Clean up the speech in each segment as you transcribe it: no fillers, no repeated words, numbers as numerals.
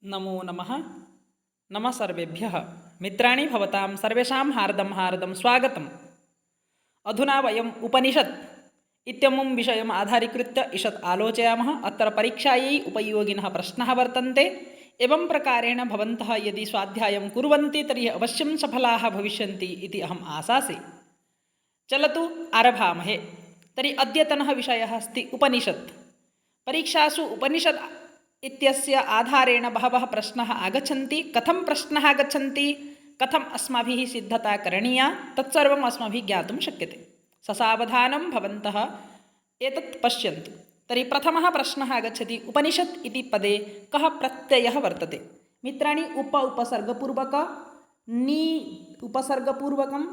नमो नमः। नमः सर्वेभ्यः। मित्राणि भवतां सर्वेषां हार्दं हार्दं स्वागतम्। अधुना वयम् उपनिषत् इत्यमुं विषयम् आधारीकृत्य ईषत् आलोचयामः। अत्र परीक्षायै उपयोगिनः प्रश्नाः वर्तन्ते। एवं प्रकारेण भवन्तः यदि स्वाध्यायं कुर्वन्ति तर्हि अवश्यं सफलाः भविष्यन्ति इति अहम् आशासे। चलतु आरभामहे। तर्हि अद्यतनः विषयः अस्ति उपनिषत्। परीक्षासु उपनिषत् इत्यस्य आधारेण बहवः प्रश्नाः आगच्छन्ति। कथं प्रश्नाः आगच्छन्ति, कथम् अस्माभिः सिद्धता करणीया, तत्सर्वम् अस्माभिः ज्ञातुं शक्यते। ससावधानं भवन्तः एतत् पश्यन्तु। तर्हि प्रथमः प्रश्नः आगच्छति, उपनिषत् इति पदे कः प्रत्ययः वर्तते? मित्राणि, उपसर्गपूर्वक, नि उपसर्गपूर्वकं,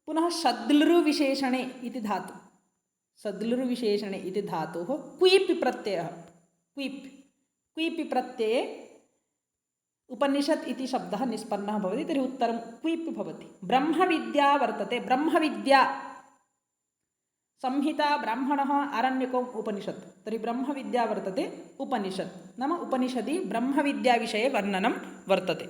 पुनः शद्लृविशेषणे इति धातु, शद्लृविशेषणे इति धातोः क्वीप् प्रत्ययः, क्वीप् प्रत्यये उपनिषत् इति शब्दः निष्पन्नः भवति। तर्हि उत्तरं क्वीप् भवति। ब्रह्मविद्या वर्तते। ब्रह्मविद्या, संहिता, ब्राह्मणः, आरण्यकम्, उपनिषत्। तर्हि ब्रह्मविद्या वर्तते उपनिषत्। नाम उपनिषदि ब्रह्मविद्याविषये वर्णनं वर्तते।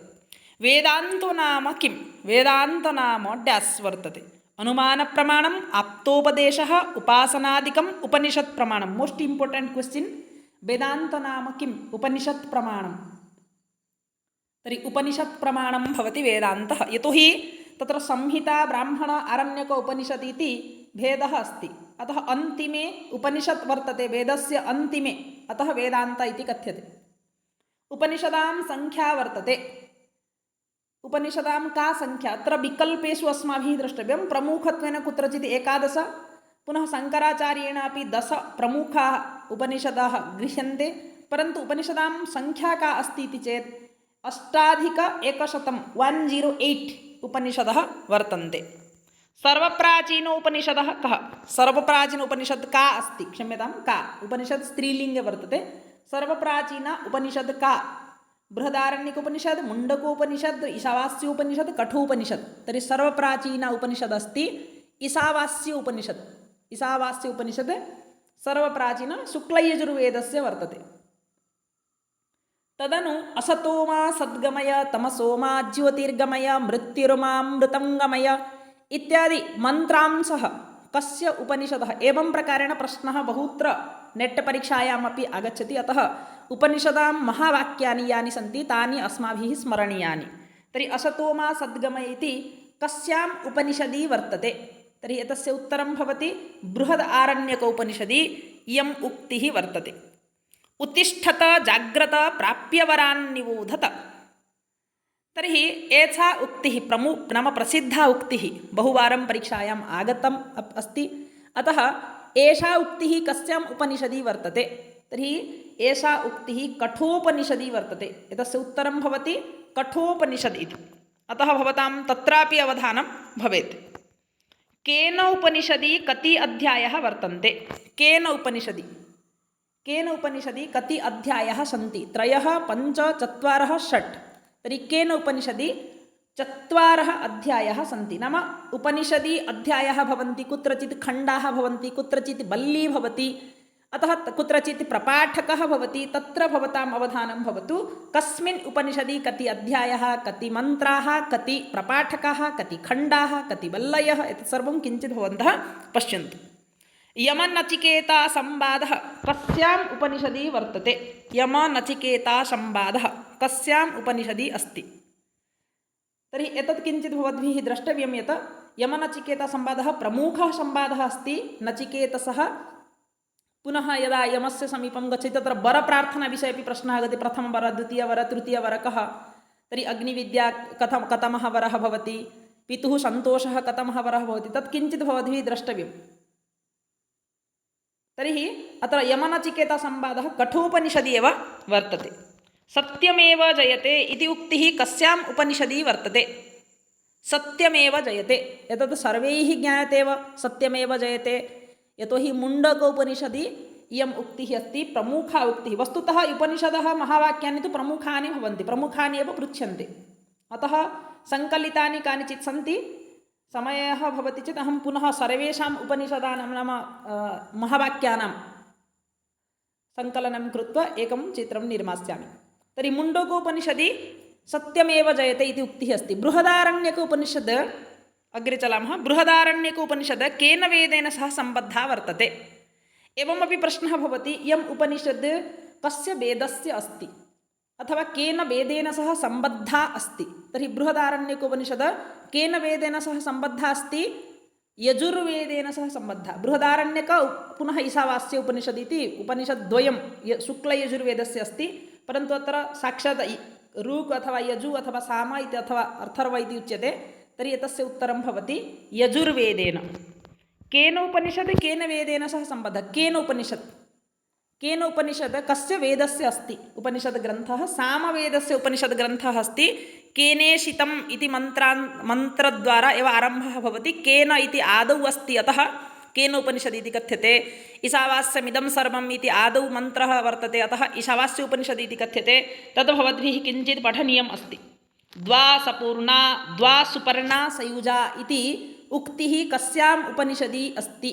वेदान्तो नाम किं? वेदान्त नाम डैस् वर्तते। अनुमानप्रमाणम्, आप्तोपदेशः, उपासनादिकम्, उपनिषत् प्रमाणं। मोस्ट इम्पोर्टेण्ट् क्वेश्चन, वेदान्त नाम किम्? उपनिषत् प्रमाणं। तर्हि उपनिषत् प्रमाणं भवति वेदान्तः। यतोहि तत्र संहिता, ब्राह्मण, आरण्यक, उपनिषत् इति भेदः अस्ति। अतः अन्तिमे उपनिषत् वर्तते, वेदस्य अन्तिमे, अतः वेदान्त इति कथ्यते। उपनिषदां संख्या वर्तते। उपनिषदां का संख्या? अत्र विकल्पेषु अस्माभिः द्रष्टव्यं। प्रमुखत्वेन कुत्रचित् 11, पुनः शङ्कराचार्येण अपि 10 प्रमुखाः उपनिषदः गृह्यन्ते। परन्तु उपनिषदां संख्या का अस्ति इति चेत् 8,100, 108 उपनिषदः वर्तन्ते। सर्वप्राचीनोपनिषदः कः? सर्वप्राचीन उपनिषद् का अस्ति? क्षम्यतां, का उपनिषद् स्त्रीलिङ्गे वर्तते। सर्वप्राचीना उपनिषद् का? बृहदारण्यकोपनिषद्, मुण्डकोपनिषद्, ईशावास्योपनिषद्, कठोपनिषद्। तर्हि सर्वप्राचीना उपनिषद् अस्ति ईशावास्य उपनिषद्। ईशावास्य उपनिषद् सर्वप्राचीन शुक्लयजुर्वेदस्य वर्तते। तदनु असतोमा सद्गमय, तमसोमा ज्योतिर्गमय, मृत्युर्मामृतङ्गमय इत्यादि मन्त्रांशः कस्य उपनिषदः? एवं प्रकारेण प्रश्नः बहुत्र नेट् परीक्षायामपि आगच्छति। अतः उपनिषदां महावाक्यानि यानि सन्ति तानि अस्माभिः स्मरणीयानि। तर्हि असतोमा सद्गमय इति कस्याम् उपनिषदि वर्तते? तर्हि एतस्य उत्तरं भवति बृहद् आरण्यक उपनिषदि इयम् उक्तिः वर्तते। उत्तिष्ठत जाग्रत प्राप्य वरान् निबोधत। तर्हि एषा उक्तिः नाम प्रसिद्धा उक्तिः बहुवारं परीक्षायाम् आगतम् अस्ति। अतः एषा उक्तिः कस्याम् उपनिषदि वर्तते? तर्हि एषा उक्तिः कठोपनिषदि वर्तते। एतस्य उत्तरं भवति कठोपनिषद् इति। अतः भवतां तत्रापि अवधानं भवेत्। केन उपनिषदि कति अध्यायाः वर्तन्ते? केन उपनिषदि कति अध्यायाः सन्ति? 3, 5, 4, 6। तर्हि केन उपनिषदि 4 अध्यायाः सन्ति। नाम उपनिषदि अध्यायाः भवन्ति, कुत्रचित् खण्डाः भवन्ति, कुत्रचित् बल्ली भवति, अतः कुत्रचित् प्रपाठकः भवति। तत्र भवताम् अवधानं भवतु, कस्मिन् उपनिषदि कति अध्यायाः, कति मन्त्राः, कति प्रपाठकाः, कति खण्डाः, कति बल्लयः, एतत् सर्वं किञ्चित् भवन्तः पश्यन्तु। यमनचिकेता संवादः कस्याम् उपनिषदि वर्तते? यमनचिकेता संवादः कस्याम् उपनिषदि अस्ति? तर्हि एतत् किञ्चित् भवद्भिः द्रष्टव्यं यत् यमनचिकेता संवादः प्रमुखः संवादः अस्ति। नचिकेतसः पुनः यदा यमस्य समीपं गच्छति तत्र वरप्रार्थनाविषये अपि प्रश्नः आगच्छति। प्रथमवर, द्वितीयवर, तृतीयवर कः? तर्हि अग्निविद्या कथमः वरः भवति? पितुः सन्तोषः कथमः वरः भवति? तत् किञ्चित् भवद्भिः द्रष्टव्यं। तर्हि अत्र यमनचिकेता संवादः कठोपनिषदि एव वर्तते। सत्यमेव जयते इति उक्तिः कस्याम् उपनिषदि वर्तते? सत्यमेव जयते, एतत् सर्वैः ज्ञायते एव, सत्यमेव जयते। यतोहि मुण्डकोपनिषदि इयम् उक्तिः अस्ति, प्रमुखा उक्तिः। वस्तुतः उपनिषदः महावाक्यानि तु प्रमुखानि भवन्ति, प्रमुखानि एव पृच्छन्ते। अतः सङ्कलितानि कानिचित् सन्ति। समयः भवति चेत् अहं पुनः सर्वेषाम् उपनिषदानां नाम महावाक्यानां सङ्कलनं कृत्वा एकं चित्रं निर्मास्यामि। तर्हि मुण्डकोपनिषदि सत्यमेव जयते इति उक्तिः अस्ति। बृहदारण्यकोपनिषद् अग्रे चलामः। बृहदारण्यकोपनिषद् केन वेदेन सह सम्बद्धा वर्तते? एवमपि प्रश्नः भवति, इयम् उपनिषद् कस्य वेदस्य अस्ति अथवा केन वेदेन सह सम्बद्धा अस्ति? तर्हि बृहदारण्यकोपनिषद् केन वेदेन सह सम्बद्धा अस्ति? यजुर्वेदेन सह सम्बद्धा। बृहदारण्यक पुनः ईशावास्य उपनिषद् इति उपनिषद्द्वयं शुक्लयजुर्वेदस्य अस्ति, परन्तु अत्र साक्षात् ऋक् अथवा यजु अथवा साम इति अथवा अर्थर्व इति उच्यते। तर्हि एतस्य उत्तरं भवति यजुर्वेदेन। केन उपनिषद् केन वेदेन सह सम्बद्धः? केन उपनिषद्? केन उपनिषद् कस्य वेदस्य अस्ति उपनिषद् ग्रन्थः? सामवेदस्य उपनिषद् ग्रन्थः अस्ति। केनेशितम् इति मन्त्रद्वारा एव आरम्भः भवति। केन इति आदौ अस्ति, अतः केन उपनिषद् इति कथ्यते। ईशावास्यमिदं सर्वम् इति आदौ मन्त्रः वर्तते, अतः ईशावास्य उपनिषद् इति कथ्यते। तद् भवद्भिः किञ्चित् पठनीयम् अस्ति। द्वा सपूर्णा द्वा सुपर्णा सयुजा इति उक्तिः कस्याम् उपनिषदि अस्ति?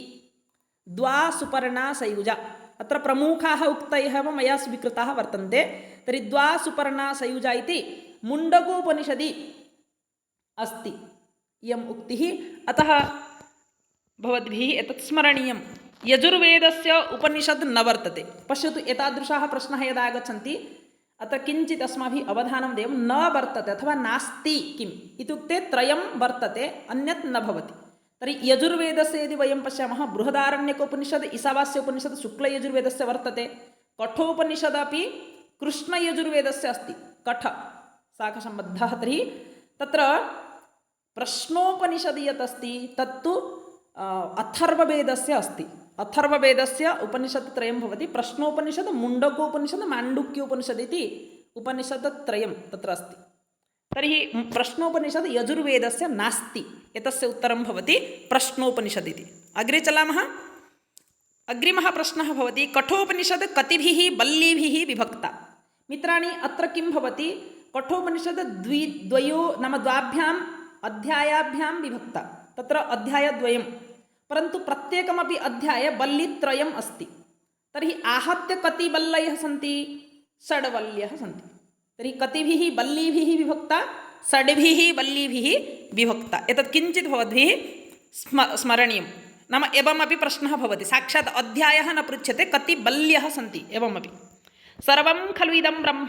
द्वा सुपर्णा सयुजा। अत्र प्रमुखाः उक्तयः मया स्वीकृताः वर्तन्ते। तर्हि द्वा सुपर्णा सयुजा इति मुण्डकोपनिषदि अस्ति इयम् उक्तिः। अतः भवद्भिः एतत् स्मरणीयं। यजुर्वेदस्य उपनिषद् न वर्तते। पश्यतु, एतादृशाः प्रश्नाः यदा आगच्छन्ति अत्र किञ्चित् अस्माभिः अवधानं देयं। न वर्तते अथवा नास्ति किम् इत्युक्ते त्रयं वर्तते, अन्यत् न भवति। तर्हि यजुर्वेदस्य यदि वयं पश्यामः, बृहदारण्यकोपनिषद्, ईशावास्योपनिषद् शुक्लयजुर्वेदस्य वर्तते। कठोपनिषदपि कृष्णयजुर्वेदस्य अस्ति, कठ शाखसम्बद्धः। तर्हि तत्र प्रश्नोपनिषद् यत् अस्ति तत्तु अथर्ववेदस्य अस्ति। अथर्ववेदस्य उपनिषत् त्रयं भवति। प्रश्नोपनिषद्, मुण्डकोपनिषद्, माण्डुक्योपनिषद् इति उपनिषद् त्रयं तत्र अस्ति। तर्हि प्रश्नोपनिषद् यजुर्वेदस्य नास्ति, एतस्य उत्तरं भवति प्रश्नोपनिषद् इति। अग्रे चलामः। अग्रिमः प्रश्नः भवति, कठोपनिषद् कतिभिः बल्लीभिः विभक्ता? मित्राणि, अत्र किं भवति? कठोपनिषद् द्वाभ्याम् अध्यायाभ्यां विभक्ता। तत्र अध्यायद्वयं, परन्तु प्रत्येकमपि अध्याये बल्लीत्रयम् अस्ति। तर्हि आहत्य कति बल्लयः सन्ति? 6 बल्यः सन्ति। तर्हि कतिभिः बल्लीभिः विभक्ता? 6 बल्लीभिः विभक्ता। एतत् किञ्चित् भवद्भिः स्मरणीयं। नाम एवमपि प्रश्नः भवति, साक्षात् अध्यायः न पृच्छ्यते, कति बल्यः सन्ति एवमपि। सर्वं खलु इदं ब्रह्म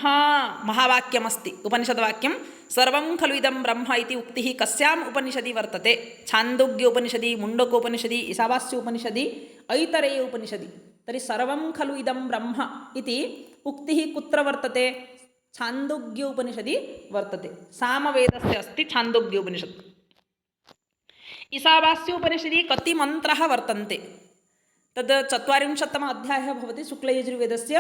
महावाक्यमस्ति, उपनिषद्वाक्यं। सर्वं खलु इदं ब्रह्म इति उक्तिः कस्याम् उपनिषदि वर्तते? छान्दोग्योपनिषदि, मुण्डकोपनिषदि, ईशावास्योपनिषदि, ऐतरेयोपनिषदि। तर्हि सर्वं खलु इदं ब्रह्म इति उक्तिः कुत्र वर्तते? छान्दोग्योपनिषदि वर्तते। सामवेदस्य अस्ति छान्दोग्योपनिषत्। ईशावास्योपनिषदि कति मन्त्राः वर्तन्ते? तद् 40तमः अध्यायः भवति शुक्लयजुर्वेदस्य।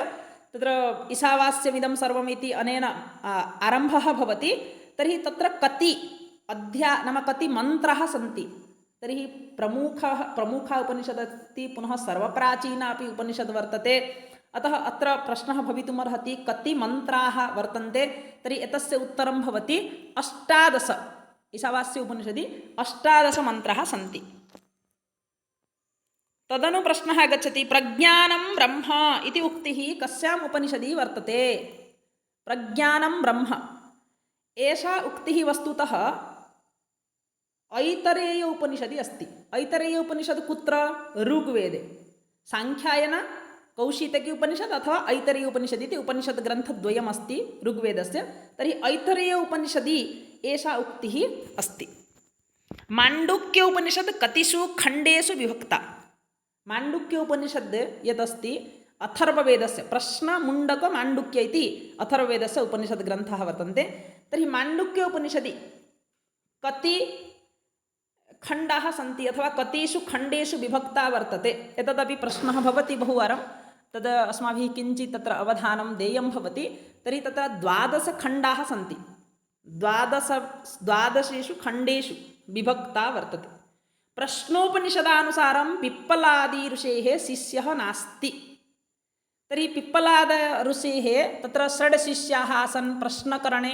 तत्र ईशावास्यमिदं सर्वम् इति अनेन आरम्भः भवति। तर्हि तत्र कति नाम कति मन्त्राः सन्ति? तर्हि प्रमुखः उपनिषद् अस्ति, पुनः सर्वप्राचीना अपि उपनिषद् वर्तते। अतः अत्र प्रश्नः भवितुमर्हति, कति मन्त्राः वर्तन्ते? तर्हि एतस्य उत्तरं भवति 18। ईशावास्य उपनिषदि 18 मन्त्राः सन्ति। तदनु प्रश्नः आगच्छति, प्रज्ञानं ब्रह्म इति उक्तिः कस्याम् उपनिषदि वर्तते? प्रज्ञानं ब्रह्म, एषा उक्तिः वस्तुतः ऐतरेय उपनिषदि अस्ति। ऐतरेय उपनिषद् कुत्र? ऋग्वेदे। साङ्ख्यायन कौशितकी उपनिषद् अथवा ऐतरेय उपनिषद् इति उपनिषद् ग्रन्थद्वयमस्ति ऋग्वेदस्य। तर्हि ऐतरेय उपनिषदि एषा उक्तिः अस्ति। माण्डुक्य उपनिषद् कतिषु खण्डेषु विभक्ता? माण्डुक्य उपनिषद् यदस्ति अथर्ववेदस्य, प्रश्नमुण्डक माण्डुक्य इति अथर्ववेदस्य उपनिषद् ग्रन्थाः वर्तन्ते। तर्हि माण्डुक्य उपनिषदि कति खण्डाः सन्ति अथवा कतिषु खण्डेषु विभक्ता वर्तते? एतदपि प्रश्नः भवति बहुवारं। तद् अस्माभिः किञ्चित् तत्र अवधानं देयं भवति। तर्हि तत्र 12 खण्डाः सन्ति। 12 खण्डेषु विभक्ता वर्तते। प्रश्नोपनिषदानुसारं पिप्पलादि ऋषेः शिष्यः नास्ति। तर्हि पिप्पलाद ऋषेः तत्र 6 शिष्याः आसन् प्रश्नकरणे।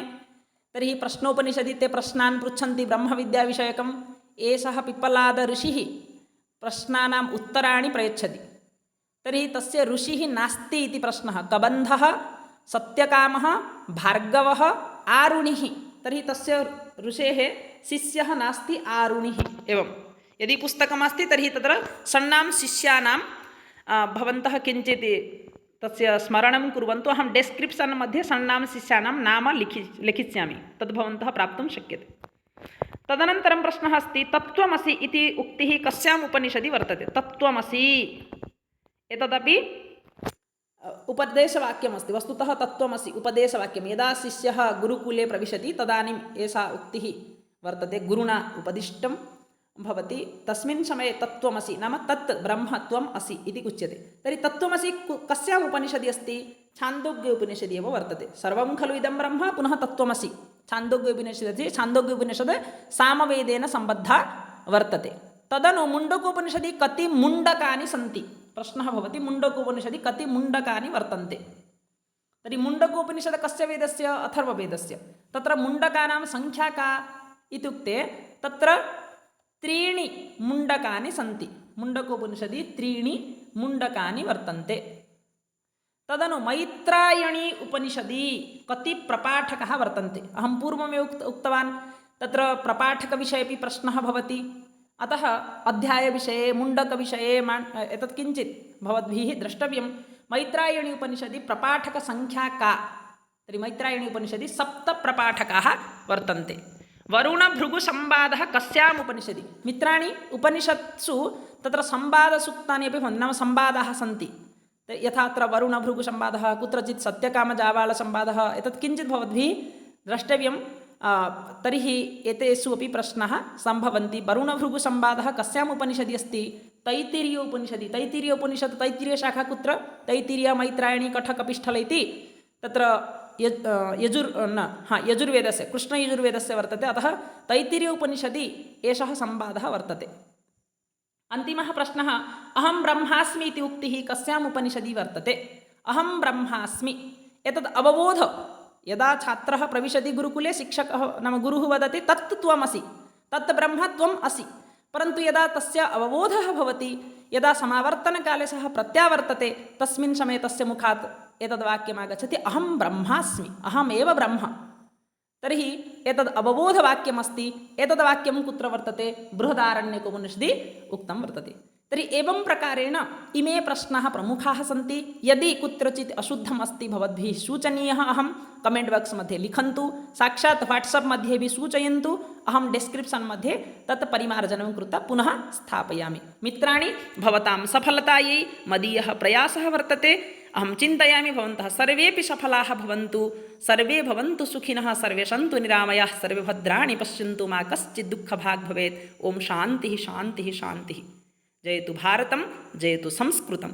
तर्हि प्रश्नोपनिषदि ते प्रश्नान् पृच्छन्ति ब्रह्मविद्याविषयकं। एषः पिप्पलाद ऋषिः प्रश्नानाम् उत्तराणि प्रयच्छति। तर्हि तस्य ऋषिः नास्ति इति प्रश्नः। कबन्धः सत्यकामः भार्गवः आरुणिः तर्हि तस्य ऋषेः शिष्यः नास्ति आरुणिः एवं यदि पुस्तकमस्ति तर्हि तत्र षण्णां शिष्याणां भवन्तः किञ्चित् तस्य स्मरणं कुर्वन्तु अहं डेस्क्रिप्षन् मध्ये षण्णां शिष्याणां नाम लिखिष्यामि तद् भवन्तः प्राप्तुं शक्यते तदनन्तरं प्रश्नः अस्ति तत्त्वमसि इति उक्तिः कस्याम् उपनिषदि वर्तते तत्त्वमसि एतदपि उपदेशवाक्यमस्ति वस्तुतः तत्त्वमसि उपदेशवाक्यं यदा शिष्यः गुरुकुले प्रविशति तदानीम् एषा उक्तिः वर्तते गुरुणा उपदिष्टं भवति तस्मिन् समये तत्त्वमसि नाम तत् ब्रह्मत्वम् असि इति उच्यते तर्हि तत्त्वमसि कस्याम् उपनिषदि अस्ति छान्दोग्य उपनिषदि एव वर्तते सर्वं खलु इदं ब्रह्म पुनः तत्त्वमसि छान्दोग्य उपनिषदि छान्दोग्य उपनिषद् सामवेदेन सम्बद्धा वर्तते तदनु मुण्डकोपनिषदि कति मुण्डकानि सन्ति प्रश्नः भवति मुण्डकोपनिषदि कति मुण्डकानि वर्तन्ते तर्हि मुण्डकोपनिषद् कस्य वेदस्य अथर्ववेदस्य तत्र मुण्डकानां संख्या का इत्युक्ते तत्र 3 मुण्डकानि सन्ति मुण्डकोपनिषदि 3 मुण्डकानि वर्तन्ते तदनु मैत्रायणी उपनिषदि कति प्रपाठकाः वर्तन्ते अहं पूर्वमेव उक्तवान् तत्र प्रपाठकविषये अपि प्रश्नः भवति अतः अध्यायविषये मुण्डकविषये एतत् किञ्चित् भवद्भिः द्रष्टव्यं मैत्रायणी उपनिषदि प्रपाठकसंख्या का तर्हि मैत्रायणी उपनिषदि 7 प्रपाठकाः वर्तन्ते वरुणभृगुसंवादः कस्याम् उपनिषदि मित्राणि उपनिषत्सु तत्र संवादसूक्तानि अपि भवन्ति नाम संवादाः सन्ति यथा अत्र वरुणभृगुसंवादः कुत्रचित् सत्यकामजाबालसंवादः एतत् किञ्चित् भवद्भिः द्रष्टव्यं तर्हि एतेषु अपि प्रश्नाः सम्भवन्ति वरुणभृगुसंवादः कस्याम् उपनिषदि अस्ति तैत्तिरीयोपनिषदि तैत्तिरीयोपनिषत् तैत्तिरीयशाखा कुत्र तैत्तिरीय मैत्रायणी कठकपिष्ठल इति तत्र यजुर्वेदस्य कृष्णयजुर्वेदस्य वर्तते अतः तैत्तिरीयोपनिषदि एषः संवादः वर्तते अन्तिमः प्रश्नः अहं ब्रह्मास्मि इति उक्तिः कस्याम् उपनिषदि वर्तते अहं ब्रह्मास्मि एतद् अवबोध यदा छात्रः प्रविशति गुरुकुले शिक्षकः नाम गुरुः वदति तत् त्वमसि तत् ब्रह्म त्वम् असि परन्तु यदा तस्य अवबोधः भवति यदा समावर्तनकाले सः प्रत्यावर्तते तस्मिन् समये तस्य मुखात् एतद् वाक्यम् आगच्छति अहं ब्रह्मास्मि अहमेव ब्रह्म तर्हि एतद् अवबोधवाक्यमस्ति एतद् वाक्यं कुत्र वर्तते बृहदारण्यकोपनिषदि उक्तं वर्तते तर्हि एवं प्रकारेण इमे प्रश्नाः प्रमुखाः सन्ति यदि कुत्रचित् अशुद्धम् अस्ति भवद्भिः सूचनीयः अहं कमेण्ट् बाक्स् मध्ये लिखन्तु साक्षात् वाट्सप् मध्ये अपि सूचयन्तु अहं डिस्क्रिप्षन् मध्ये तत् परिमार्जनं कृत्वा पुनः स्थापयामि मित्राणि भवतां सफलतायै मदीयः प्रयासः वर्तते अहं चिन्तयामि भवन्तः सर्वेपि सफलाः भवन्तु सर्वे भवन्तु सुखिनः सर्वे सन्तु निरामयाः सर्वे भद्राणि पश्यन्तु मा कश्चित् दुःखभाग् भवेत् ओम शान्तिः शान्तिः शान्तिः जयतु भारतं जयतु संस्कृतम्।